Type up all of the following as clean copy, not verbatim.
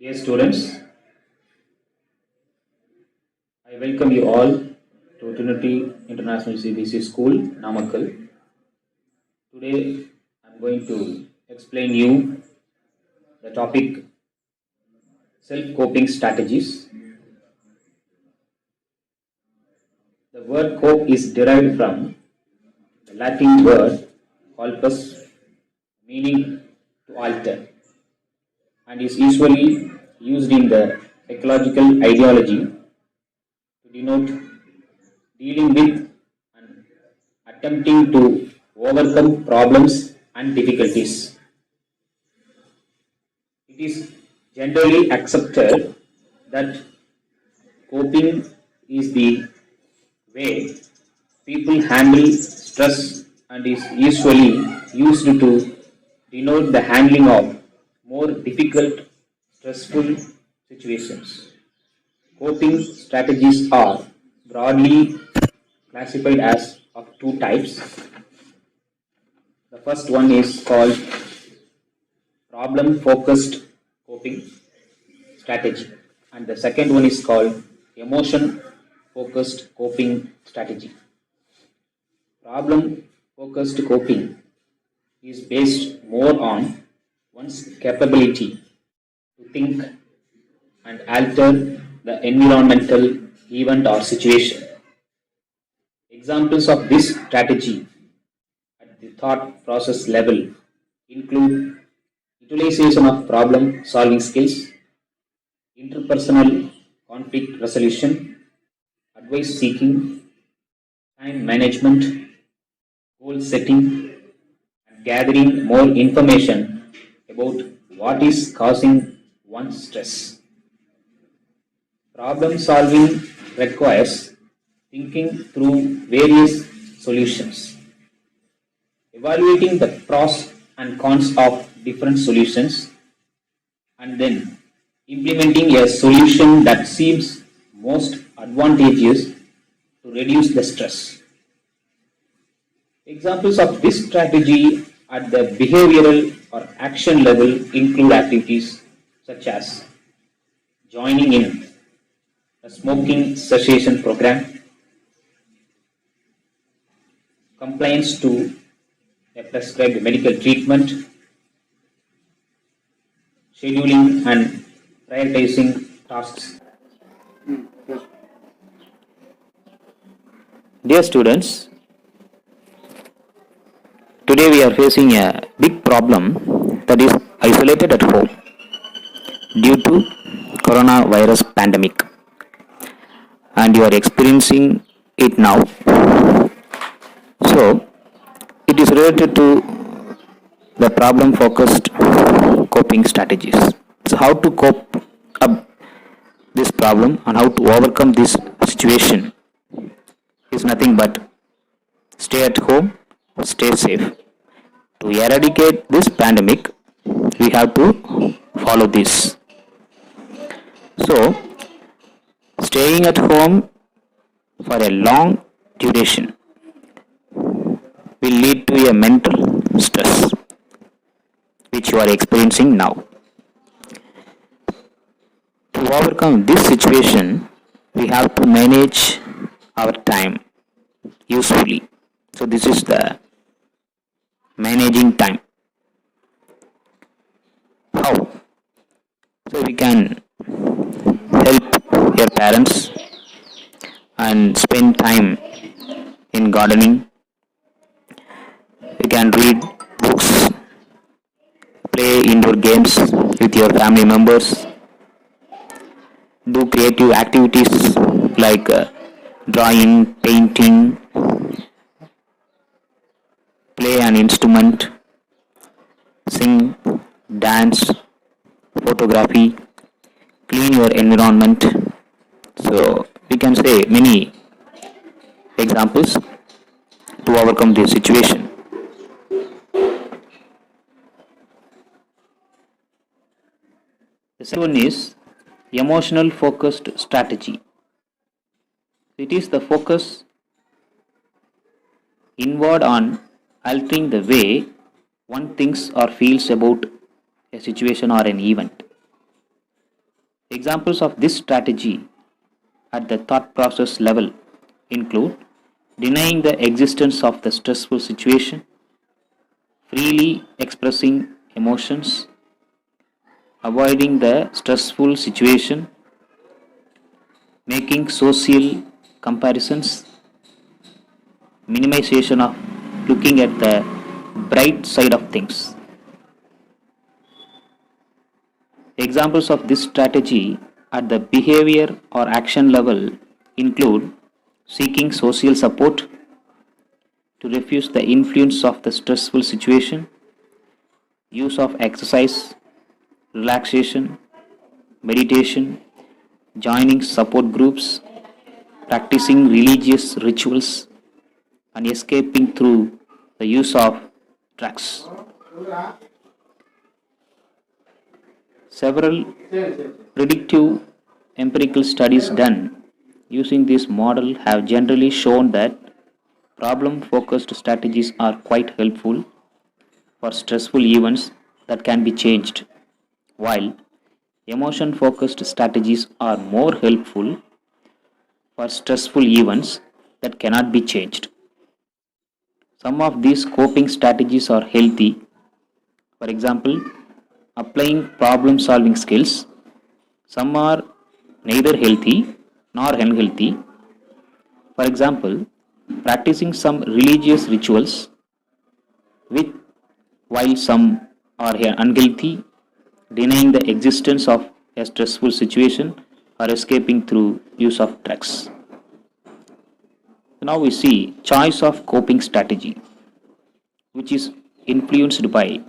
Dear students, I welcome you all to Trinity International CBC School, Namakkal. Today, I'm going to explain you the topic self-coping strategies. The word cope is derived from the Latin word colpus, meaning to alter, and is usually used in the ecological ideology to denote dealing with and attempting to overcome problems and difficulties. It is generally accepted that coping is the way people handle stress and is usually used to denote the handling of more difficult, stressful situations. Coping strategies are broadly classified as of two types. The first one is called problem focused coping strategy, and the second one is called emotion focused coping strategy. Problem focused coping is based more on one's capability to think and alter the environmental event or situation. Examples of this strategy at the thought process level include utilization of problem solving skills, interpersonal conflict resolution, advice seeking, time management, goal setting, and gathering more information about what is causing one's stress. Problem solving requires thinking through various solutions, evaluating the pros and cons of different solutions, and then implementing a solution that seems most advantageous to reduce the stress. Examples of this strategy at the behavioral or action level include activities such as joining in a smoking cessation program, compliance to a prescribed medical treatment, scheduling and prioritizing tasks. Dear students, today we are facing a big problem that is isolated at home due to coronavirus pandemic, and you are experiencing it now. So it is related to the problem focused coping strategies. So how to cope up this problem and how to overcome this situation is nothing but stay at home, stay safe. To eradicate this pandemic, we have to follow this. So, staying at home for a long duration will lead to a mental stress which you are experiencing now. To overcome this situation, we have to manage our time usefully. So, this is the managing time. How? So, we can help your parents and spend time in gardening. You can read books, play indoor games with your family members, do creative activities like drawing, painting, play an instrument, sing, dance, photography, clean your environment. So we can say many examples to overcome this situation. The second one is emotional focused strategy. It is the focus inward on altering the way one thinks or feels about a situation or an event. Examples of this strategy at the thought process level include denying the existence of the stressful situation, freely expressing emotions, avoiding the stressful situation, making social comparisons, minimization of looking at the bright side of things. Examples of this strategy at the behavior or action level include seeking social support to refuse the influence of the stressful situation, use of exercise, relaxation, meditation, joining support groups, practicing religious rituals, and escaping through the use of drugs. Several predictive empirical studies done using this model have generally shown that problem focused strategies are quite helpful for stressful events that can be changed, while emotion focused strategies are more helpful for stressful events that cannot be changed. Some of these coping strategies are healthy, for example, applying problem solving skills. Some are neither healthy nor unhealthy, for example, practicing some religious rituals, with, while some are unhealthy, denying the existence of a stressful situation or escaping through use of drugs. Now we see choice of coping strategy, which is influenced by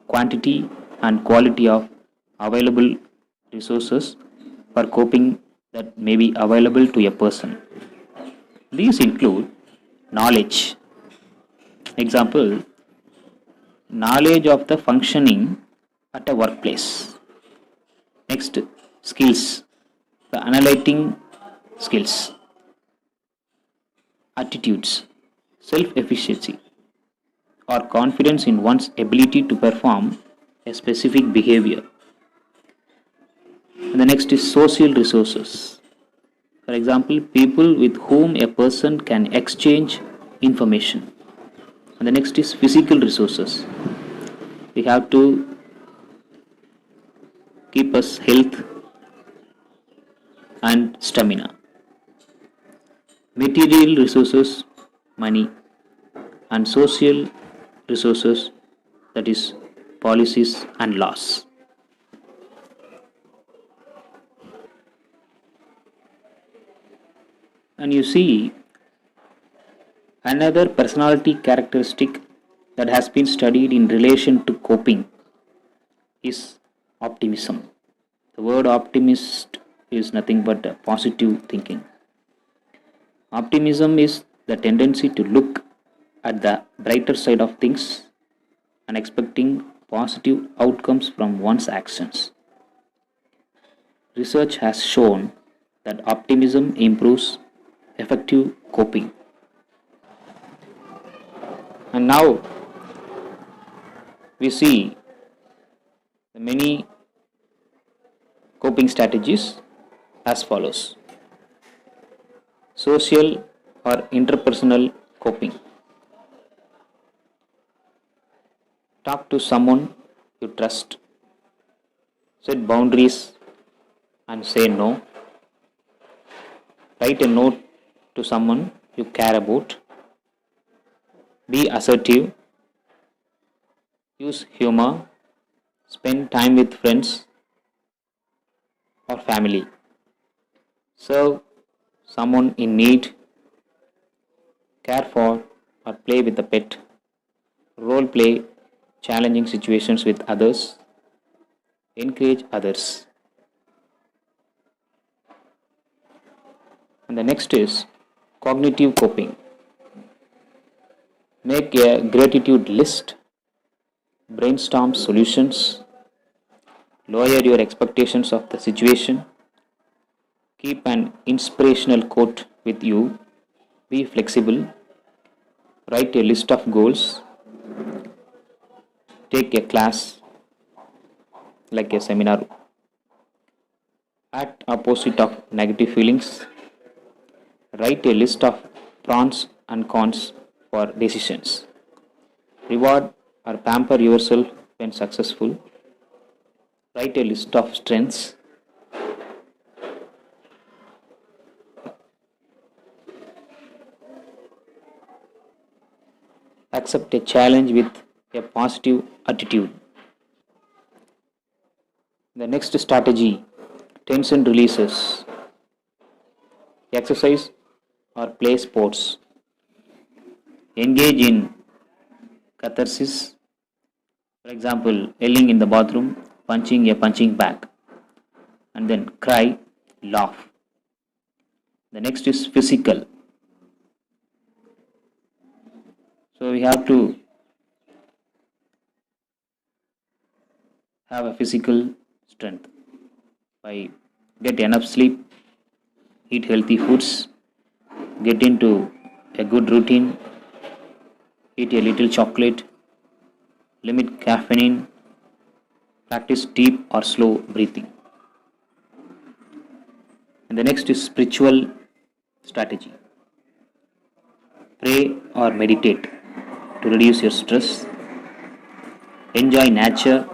quantity and quality of available resources for coping that may be available to a person. These include knowledge. Example, knowledge of the functioning at a workplace. Next, skills, the analyzing skills, attitudes, self-efficacy, or confidence in one's ability to perform a specific behavior. And the next is social resources. For example, people with whom a person can exchange information. And the next is physical resources. We have to keep us health and stamina. Material resources, money, and social resources, that is policies and laws. And you see, another personality characteristic that has been studied in relation to coping is optimism. The word optimist is nothing but positive thinking. Optimism is the tendency to look at the brighter side of things and expecting positive outcomes from one's actions. Research has shown that optimism improves effective coping. And now we see the many coping strategies as follows. Social or interpersonal coping. Talk to someone you trust. Set boundaries and say no. Write a note to someone you care about. Be assertive. Use humor. Spend time with friends or family. Serve someone in need. Care for or play with a pet. Role play challenging situations with others. Encourage others. And the next is cognitive coping. Make a gratitude list. Brainstorm solutions. Lower your expectations of the situation. Keep an inspirational quote with you. Be flexible. Write a list of goals. Take a class like a seminar. Act opposite of negative feelings. Write a list of pros and cons for decisions. Reward or pamper yourself when successful. Write a list of strengths. Accept a challenge with a positive attitude. The next strategy, tension releases. Exercise or play sports. Engage in catharsis. For example, yelling in the bathroom, punching a punching bag, and then cry, laugh. The next is physical. So we have to have a physical strength by get enough sleep, eat healthy foods, get into a good routine, eat a little chocolate, limit caffeine, practice deep or slow breathing. And the next is spiritual strategy. Pray or meditate to reduce your stress. Enjoy nature.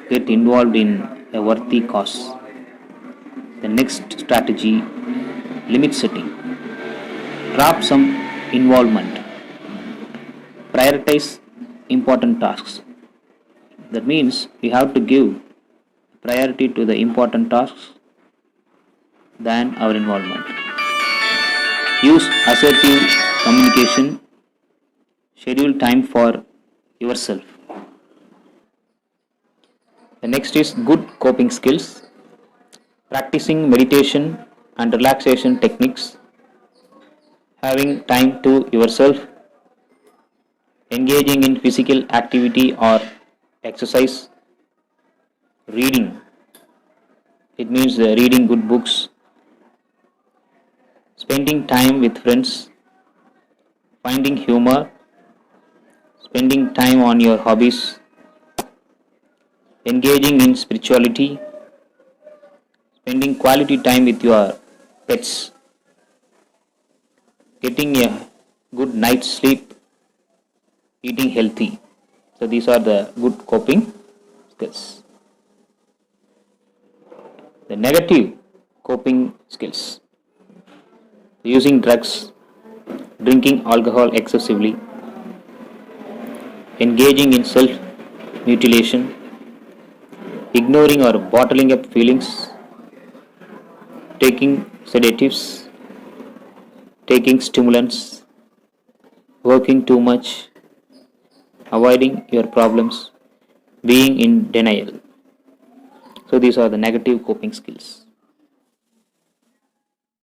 Get involved in a worthy cause. The next strategy, limit setting. Drop some involvement. Prioritize important tasks. That means we have to give priority to the important tasks than our involvement. Use assertive communication. Schedule time for yourself. The next is good coping skills. Practicing meditation and relaxation techniques. Having time to yourself. Engaging in physical activity or exercise. Reading. It means reading good books. Spending time with friends. Finding humor. Spending time on your hobbies. Engaging in spirituality. Spending quality time with your pets. Getting a good night's sleep. Eating healthy. So these are the good coping skills. The negative coping skills. Using drugs, drinking alcohol excessively, engaging in self-mutilation, ignoring or bottling up feelings, taking sedatives, taking stimulants, working too much, avoiding your problems, being in denial. So these are the negative coping skills.